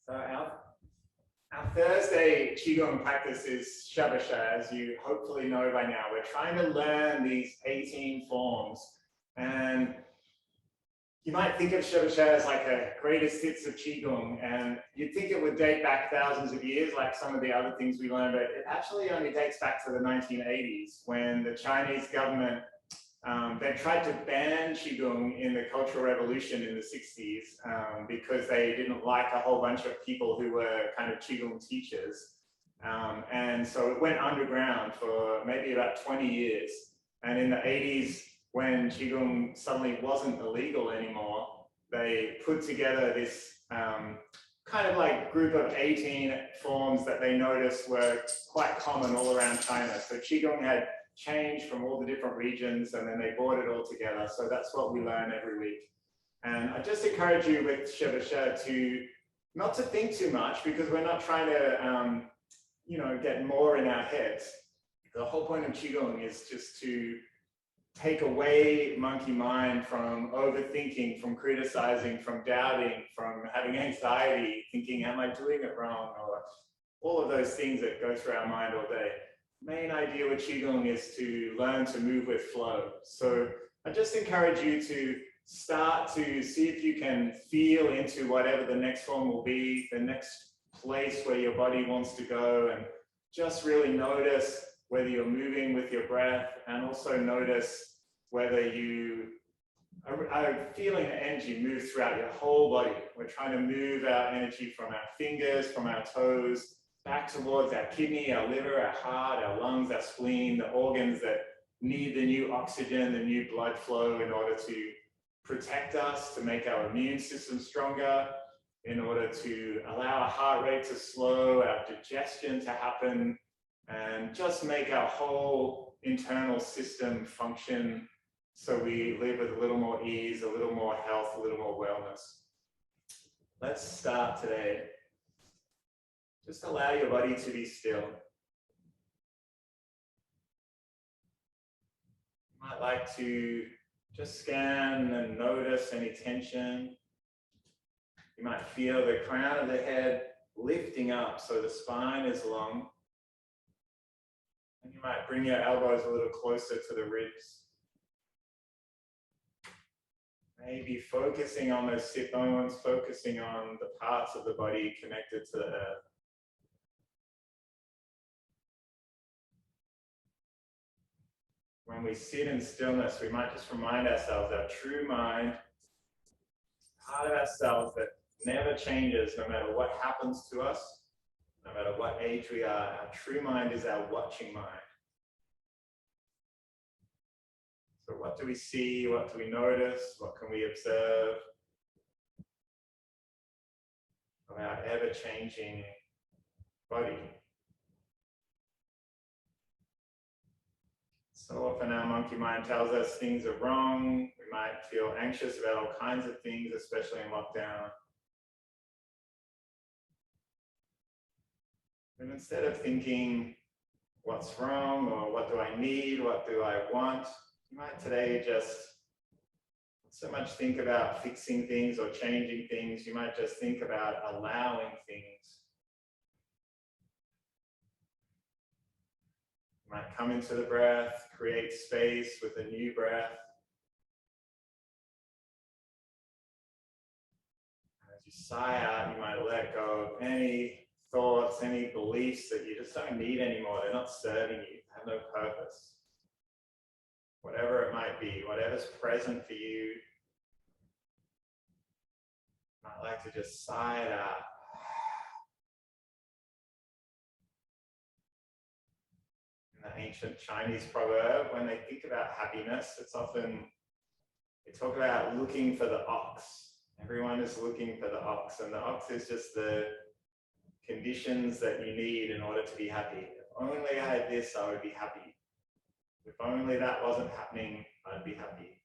So our Thursday Qigong practice is Shibashi, as you hopefully know by now. We're trying to learn these 18 forms. And you might think of Shibashi as like a greatest hits of Qigong, and you'd think it would date back thousands of years like some of the other things we learned, but it actually only dates back to the 1980s when the Chinese government they tried to ban Qigong in the Cultural Revolution in the 60s because they didn't like a whole bunch of people who were kind of Qigong teachers. And so it went underground for maybe about 20 years. And in the 80s, when Qigong suddenly wasn't illegal anymore, they put together this kind of like group of 18 forms that they noticed were quite common all around China. So Qigong had changed from all the different regions, and then they brought it all together. So that's what we learn every week. And I just encourage you with Shibashi to not to think too much, because we're not trying to, get more in our heads. The whole point of Qigong is just to take away monkey mind from overthinking, from criticizing, from doubting, from having anxiety, thinking, am I doing it wrong? Or all of those things that go through our mind all day. Main idea with Qigong is to learn to move with flow. So I just encourage you to start to see if you can feel into whatever the next form will be, the next place where your body wants to go, and just really notice whether you're moving with your breath, and also notice whether you are feeling the energy move throughout your whole body. We're trying to move our energy from our fingers, from our toes, back towards our kidney, our liver, our heart, our lungs, our spleen, the organs that need the new oxygen, the new blood flow in order to protect us, to make our immune system stronger, in order to allow our heart rate to slow, our digestion to happen, and just make our whole internal system function so we live with a little more ease, a little more health, a little more wellness. Let's start today. Just allow your body to be still. You might like to just scan and notice any tension. You might feel the crown of the head lifting up so the spine is long. And you might bring your elbows a little closer to the ribs. Maybe focusing on those sit bones, focusing on the parts of the body connected to the earth. When we sit in stillness, we might just remind ourselves our true mind, part of ourselves that never changes no matter what happens to us, no matter what age we are. Our true mind is our watching mind. So what do we see? What do we notice? What can we observe of our ever-changing body? So often our monkey mind tells us things are wrong. We might feel anxious about all kinds of things, especially in lockdown. And instead of thinking, what's wrong, or what do I need, what do I want, you might today just not so much think about fixing things or changing things. You might just think about allowing things. You might come into the breath, create space with a new breath. As you sigh out, you might let go of any thoughts, any beliefs that you just don't need anymore. They're not serving you, they have no purpose. Whatever it might be, whatever's present for you, might like to just sigh it out. In the ancient Chinese proverb, when they think about happiness, it's often, they talk about looking for the ox. Everyone is looking for the ox, and the ox is just the conditions that you need in order to be happy. If only I had this, I would be happy. If only that wasn't happening, I'd be happy.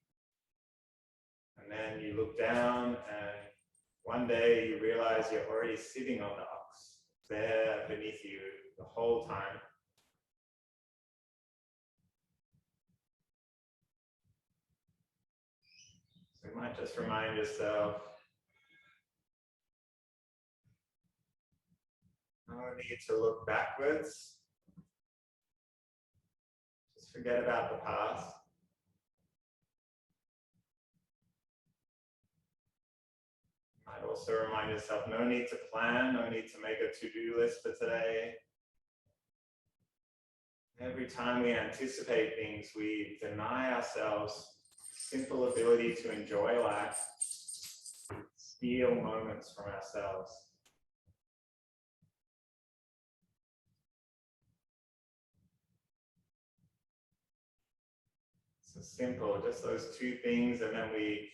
And then you look down, and one day you realize you're already sitting on the ox, there beneath you the whole time. So you might just remind yourself, No need to look backwards. Just forget about the past. Might also remind yourself, no need to plan, no need to make a to-do list for today. Every time we anticipate things, we deny ourselves simple ability to enjoy life, steal moments from ourselves. So simple, just those two things, and then we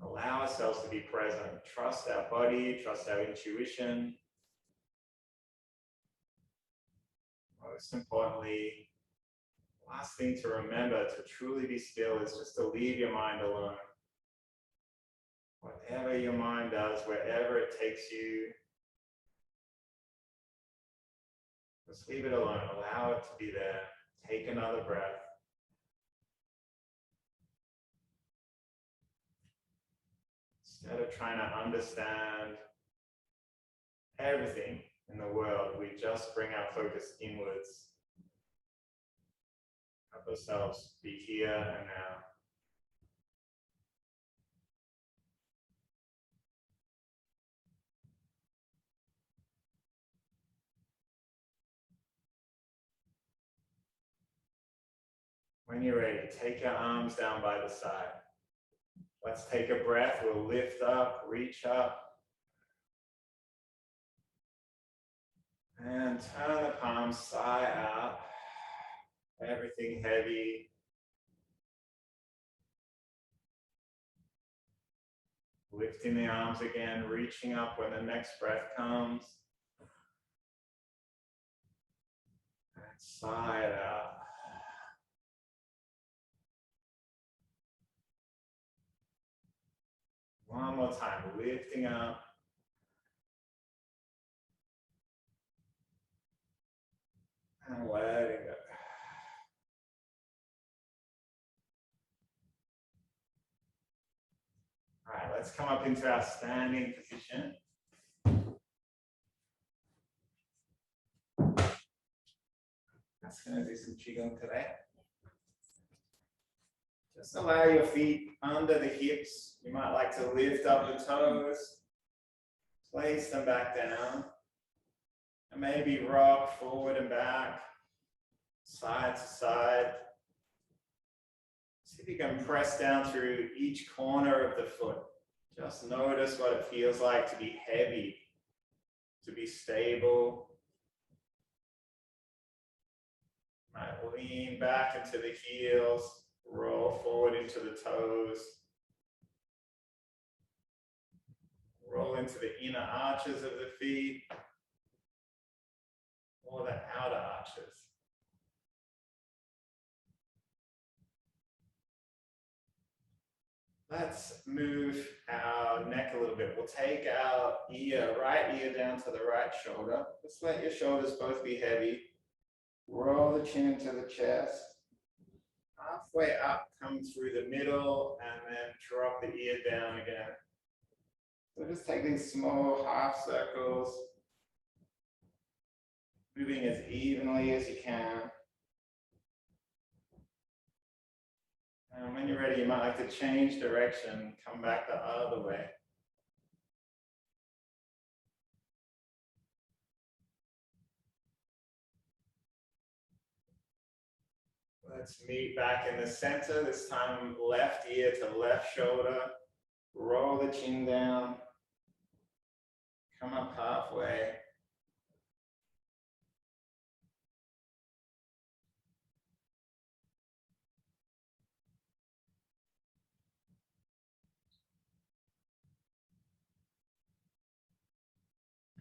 allow ourselves to be present. Trust our body, trust our intuition. Most importantly, last thing to remember to truly be still is just to leave your mind alone. Whatever your mind does, wherever it takes you, just leave it alone. Allow it to be there. Take another breath. Instead of trying to understand everything in the world, we just bring our focus inwards. Help ourselves be here and now. When you're ready, take your arms down by the side. Let's take a breath. We'll lift up, reach up. And turn the palms, sigh out. Everything heavy. Lifting the arms again, reaching up when the next breath comes. And sigh it out. One more time, lifting up. And letting go. All right, let's come up into our standing position. That's going to do some Qigong today. Just allow your feet under the hips. You might like to lift up the toes, place them back down, and maybe rock forward and back, side to side. See if you can press down through each corner of the foot. Just notice what it feels like to be heavy, to be stable. Might lean back into the heels, roll forward into the toes. Roll into the inner arches of the feet or the outer arches. Let's move our neck a little bit. We'll take our right ear down to the right shoulder. Just let your shoulders both be heavy. Roll the chin into the chest. Halfway up, come through the middle, and then drop the ear down again. So just take these small half circles, moving as evenly as you can. And when you're ready, you might like to change direction, come back the other way. Let's meet back in the center, this time left ear to left shoulder. Roll the chin down. Come up halfway.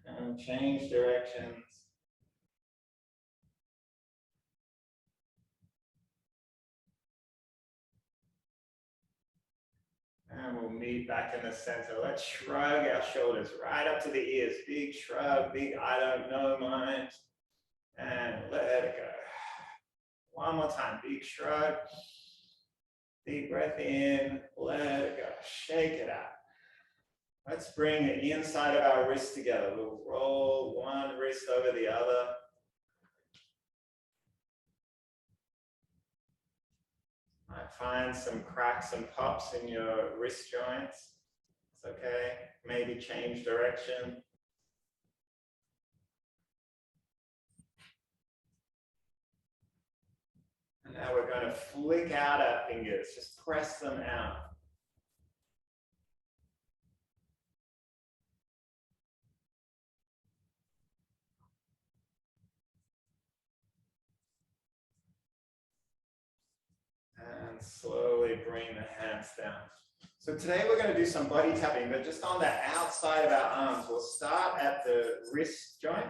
And change directions. And we'll meet back in the center. Let's shrug our shoulders right up to the ears. Big shrug, big I don't know mind. And let it go. One more time, big shrug. Deep breath in, let it go. Shake it out. Let's bring the inside of our wrist together. We'll roll one wrist over the other. Might find some cracks and pops in your wrist joints. It's okay. Maybe change direction. And now we're going to flick out our fingers. Just press them out. And slowly bring the hands down. So today we're going to do some body tapping, but just on the outside of our arms. We'll start at the wrist joint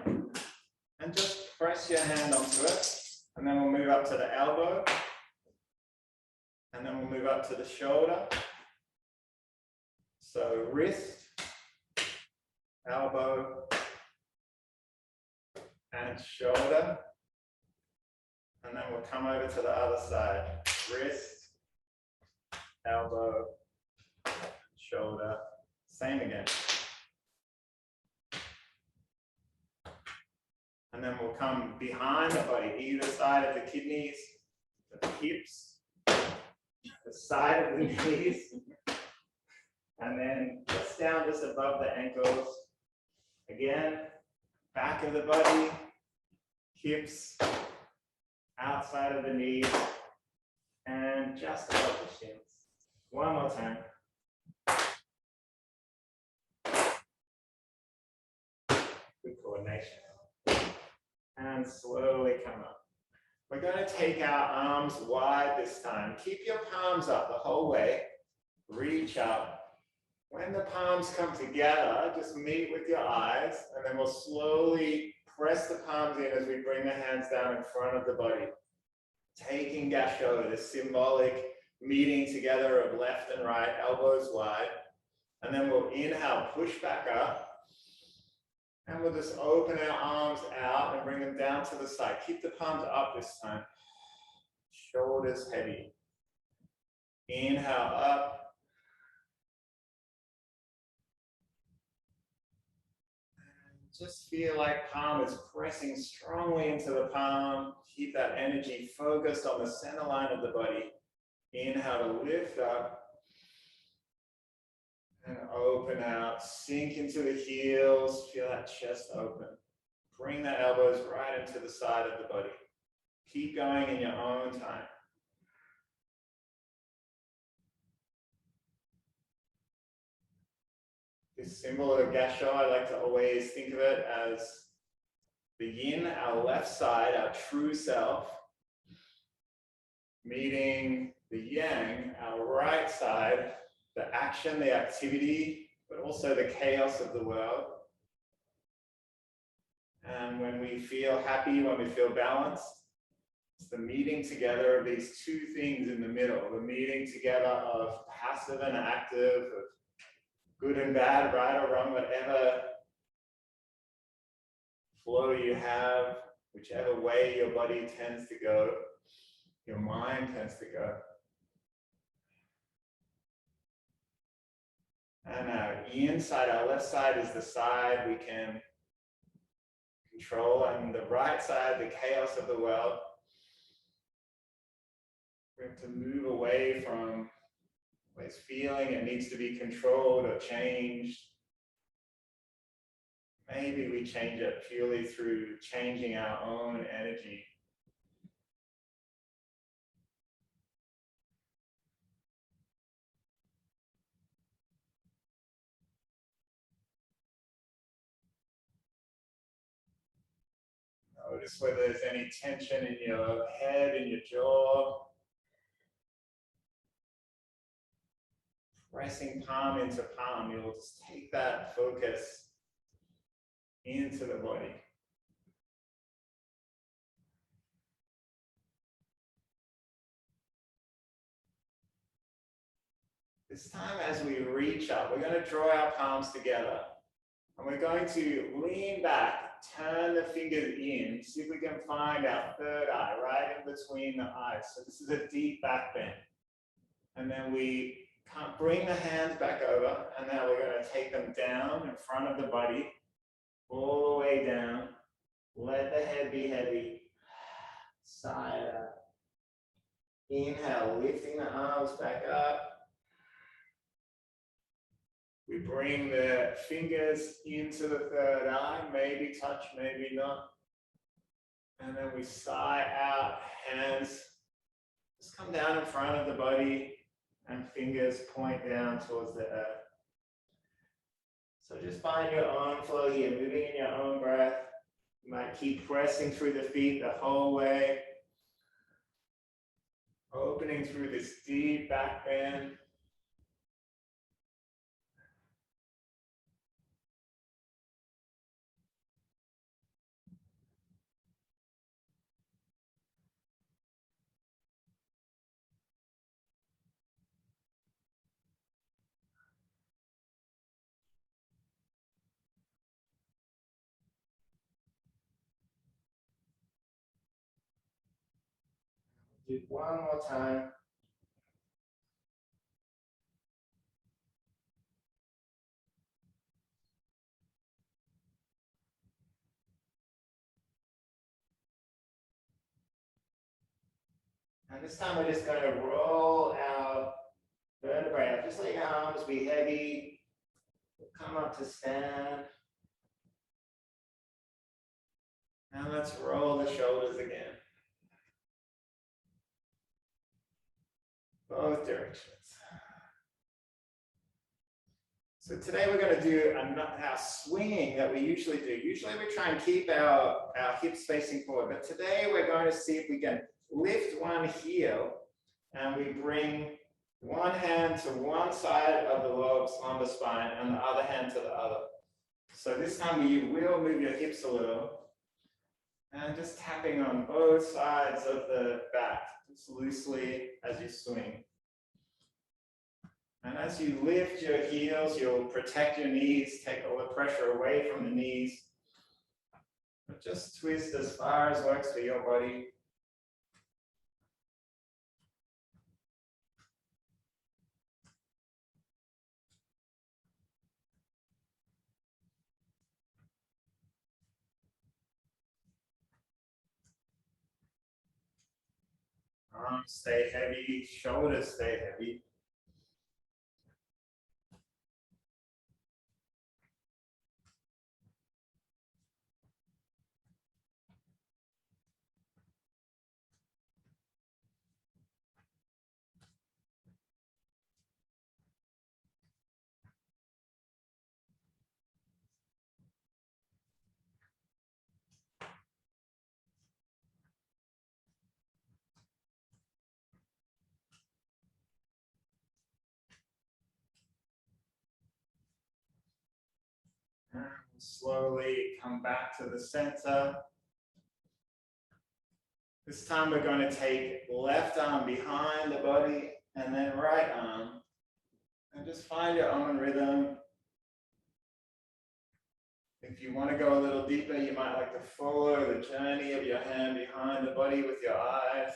and just press your hand onto it. And then we'll move up to the elbow. And then we'll move up to the shoulder. So wrist, elbow, and shoulder. And then we'll come over to the other side. Wrist, elbow, shoulder. Same again. And then we'll come behind the body, either side of the kidneys, the hips, the side of the knees, and then just down just above the ankles. Again, back of the body, hips, outside of the knees, and just above the shins. One more time. Good coordination. And slowly come up. We're going to take our arms wide this time. Keep your palms up the whole way. Reach up. When the palms come together, just meet with your eyes, and then we'll slowly press the palms in as we bring the hands down in front of the body. Taking Gasho, this symbolic meeting together of left and right, elbows wide. And then we'll inhale, push back up. And we'll just open our arms out and bring them down to the side. Keep the palms up this time. Shoulders heavy. Inhale up. And just feel like palm is pressing strongly into the palm. Keep that energy focused on the center line of the body. Inhale to lift up. And open out, sink into the heels, feel that chest open. Bring the elbows right into the side of the body. Keep going in your own time. This symbol of Gasho, I like to always think of it as the yin, our left side, our true self, meeting the yang, our right side, the action, the activity, but also the chaos of the world. And when we feel happy, when we feel balanced, it's the meeting together of these two things in the middle, the meeting together of passive and active, of good and bad, right or wrong, whatever flow you have, whichever way your body tends to go, your mind tends to go. And our inside, our left side is the side we can control, and the right side, the chaos of the world. We have to move away from always feeling it needs to be controlled or changed. Maybe we change it purely through changing our own energy. Notice whether there's any tension in your head, in your jaw. Pressing palm into palm, you'll just take that focus into the body. This time as we reach up, we're going to draw our palms together. And we're going to lean back, turn the fingers in, see if we can find our third eye right in between the eyes. So this is a deep back bend. And then we Bring the hands back over, and now we're going to take them down in front of the body, all the way down. Let the head be heavy. Side up. Inhale, lifting the arms back up. We bring the fingers into the third eye, maybe touch, maybe not. And then we sigh out, hands just come down in front of the body and fingers point down towards the earth. So just find your own flow here, moving in your own breath. You might keep pressing through the feet the whole way. Opening through this deep back bend. Do it one more time. And this time we're just going to roll our vertebrae up. Just let your arms be heavy. Come up to stand. And let's roll the shoulders again. Both directions. So today we're going to do our swinging that we usually do. Usually we try and keep our hips facing forward, but today we're going to see if we can lift one heel and we bring one hand to one side of the lower lumbar spine and the other hand to the other. So this time you will move your hips a little and just tapping on both sides of the back, just loosely as you swing. And as you lift your heels, you'll protect your knees, take all the pressure away from the knees. But just twist as far as works for your body. Arms stay heavy, shoulders stay heavy. And slowly come back to the center. This time we're going to take left arm behind the body and then right arm. And just find your own rhythm. If you want to go a little deeper, you might like to follow the journey of your hand behind the body with your eyes.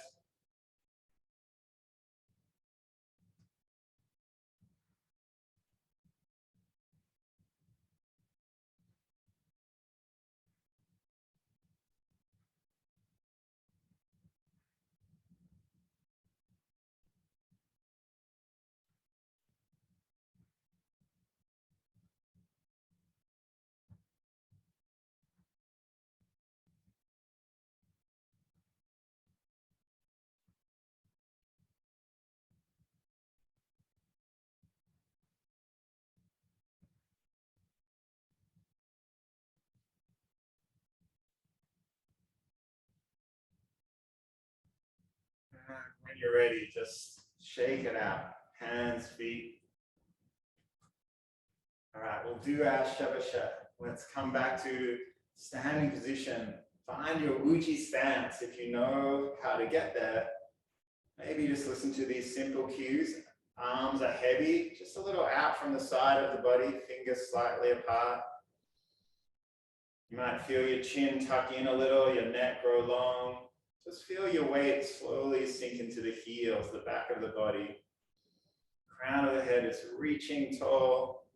When you're ready, just shake it out. Hands, feet. All right, we'll do our Shibashi. Let's come back to standing position. Find your Uji stance if you know how to get there. Maybe just listen to these simple cues. Arms are heavy, just a little out from the side of the body, fingers slightly apart. You might feel your chin tuck in a little, your neck grow long. Just feel your weight slowly sink into the heels, the back of the body. Crown of the head is reaching tall.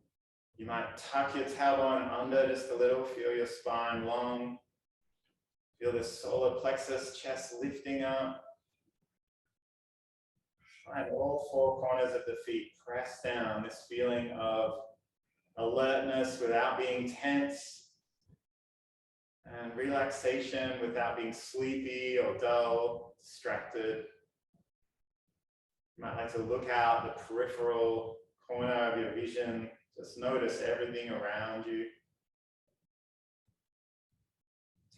You might tuck your tailbone under just a little, feel your spine long. Feel the solar plexus, chest lifting up. Find all four corners of the feet press down, this feeling of alertness without being tense, and relaxation without being sleepy or dull, distracted. You might like to look out the peripheral corner of your vision. Just notice everything around you.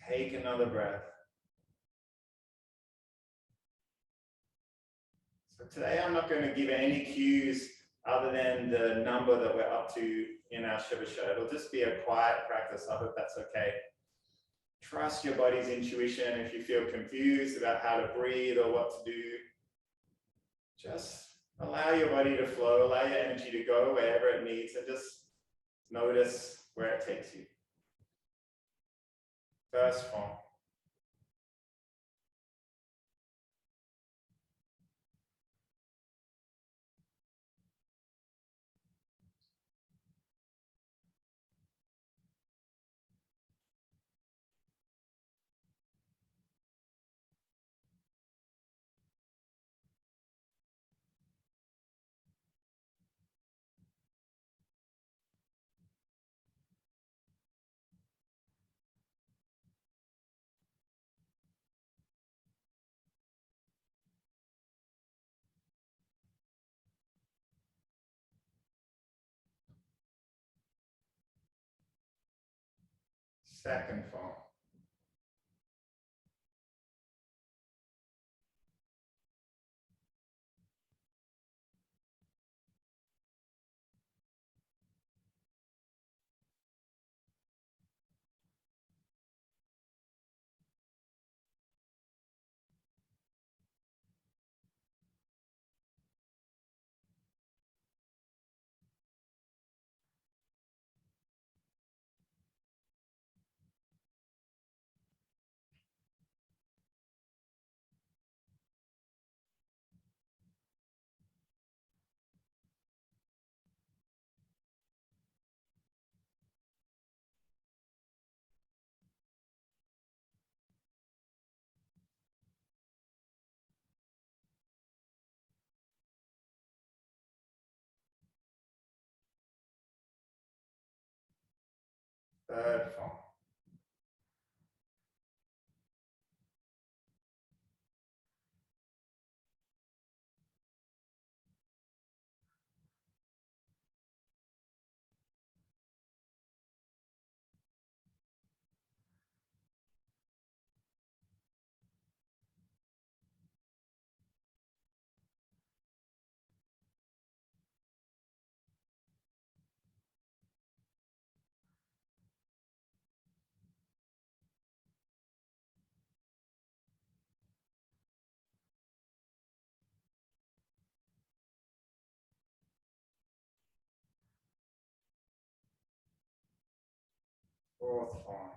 Take another breath. So today I'm not going to give any cues other than the number that we're up to in our Shibashi. It'll just be a quiet practice. I hope that's okay. Trust your body's intuition. If you feel confused about how to breathe or what to do, just allow your body to flow, allow your energy to go wherever it needs, and just notice where it takes you. First form. Second form. Third form. Fourth form.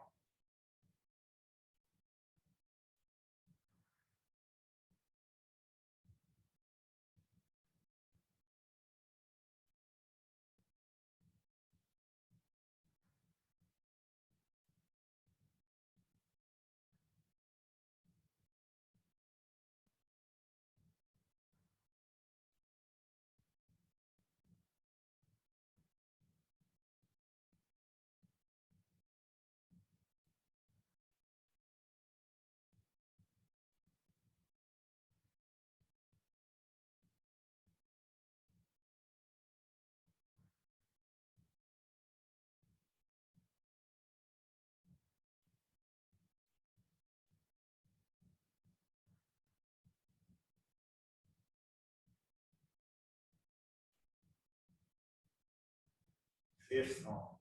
Fifth form.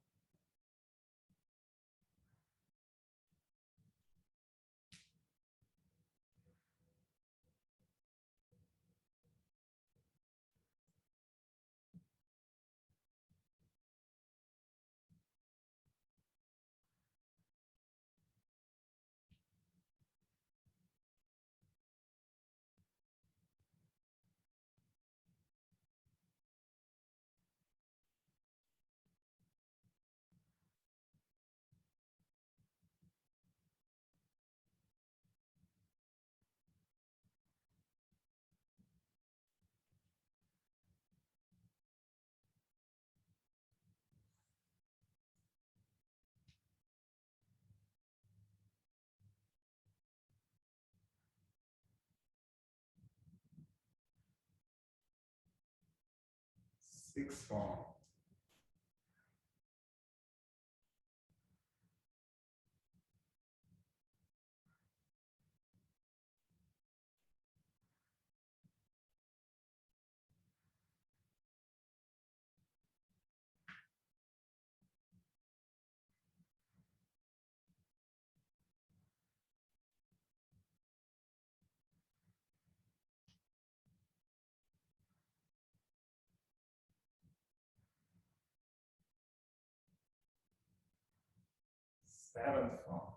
Sixth form. Seventh form.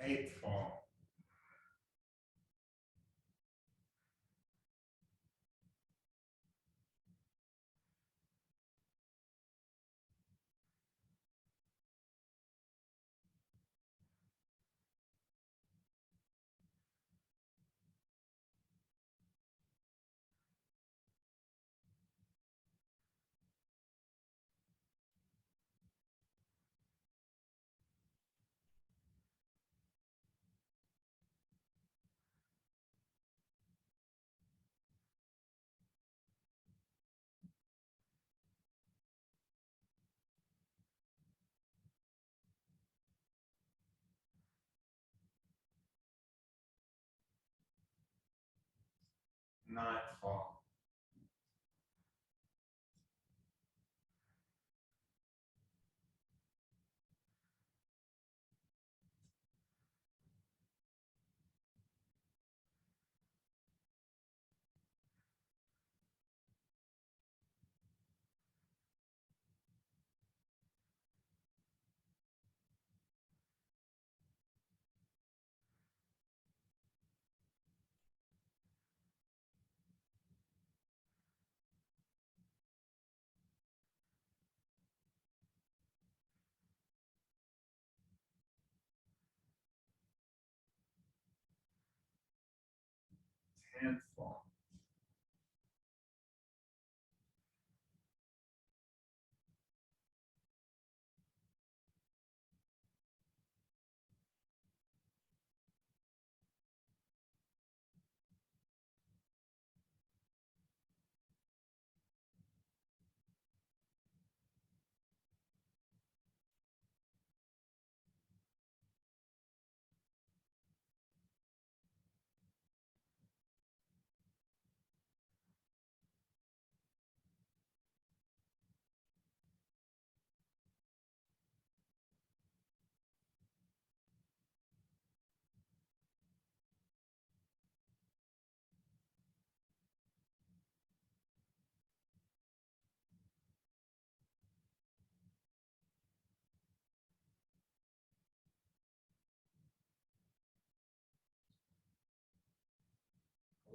Eighth form. Ninth form. 10th form.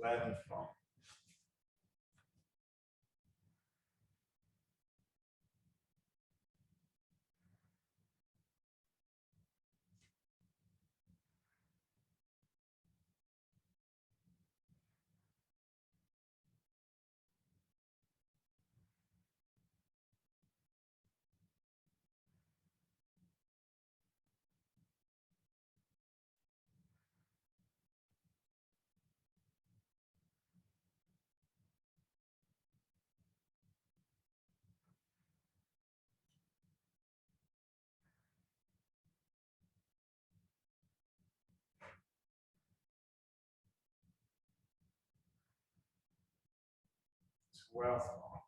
Eleventh form. Twelfth form.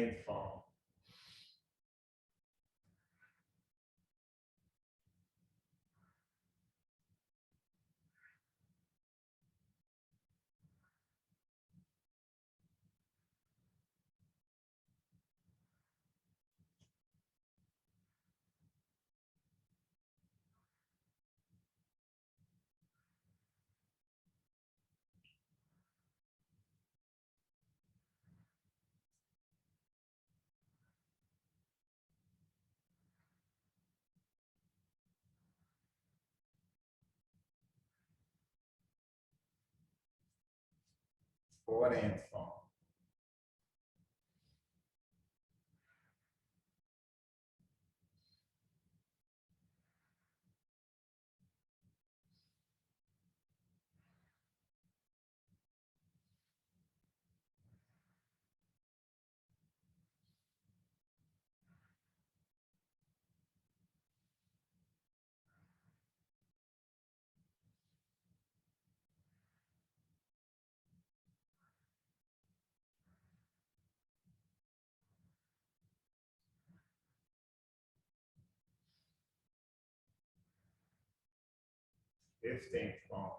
13th form. Fourteenth form. Fifteenth form.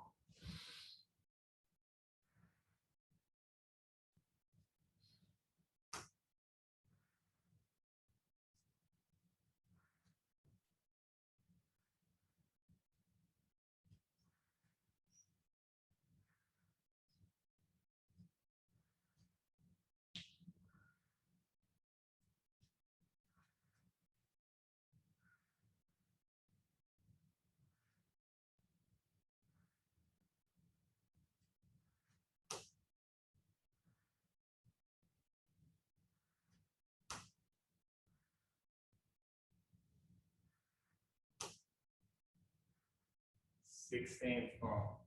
16th form.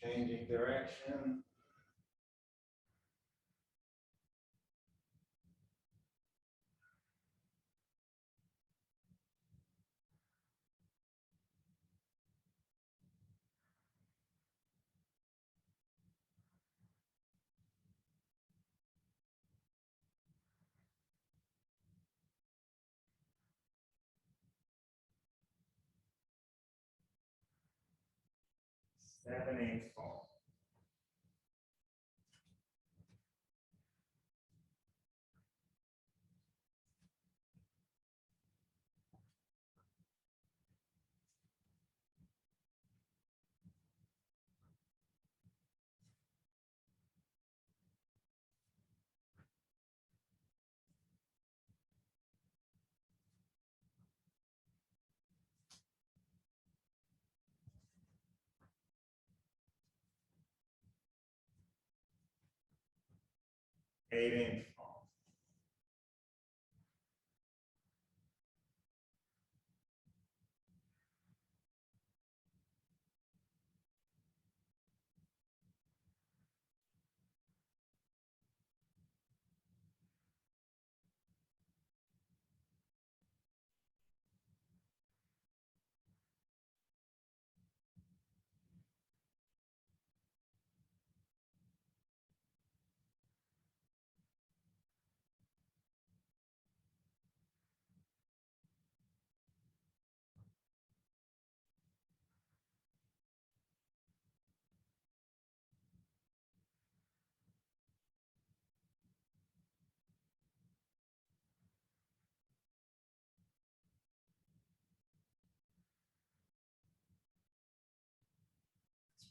'Changing direction. Seventeenth form. 18th form.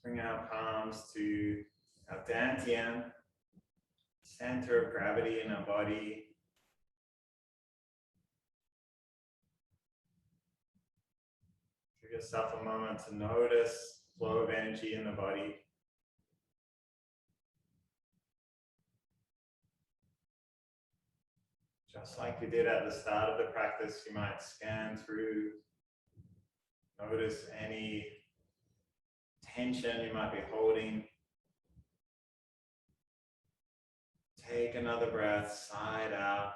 'Bring our palms to our dantian, center of gravity in our body. Give yourself a moment to notice flow of energy in the body. Just like we did at the start of the practice, you might scan through, notice any tension you might be holding. Take another breath, sigh it out.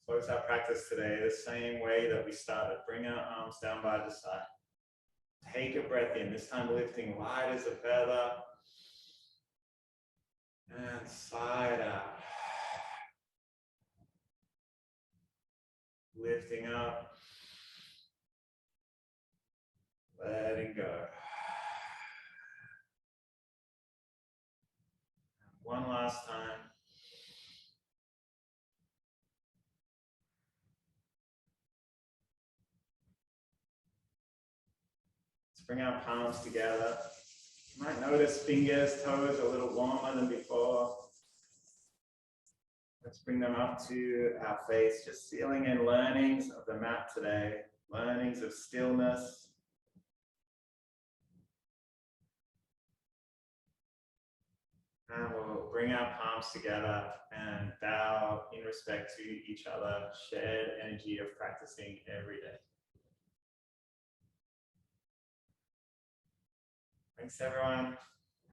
Close our practice today the same way that we started. Bring our arms down by the side. Take a breath in, this time lifting light as a feather. And sigh it out. Lifting up. Letting go. One last time. Let's bring our palms together. You might notice fingers, toes a little warmer than before. Let's bring them up to our face, just sealing in learnings of the mat today, learnings of stillness. And we'll bring our palms together and bow in respect to each other, shared energy of practicing every day. Thanks, everyone.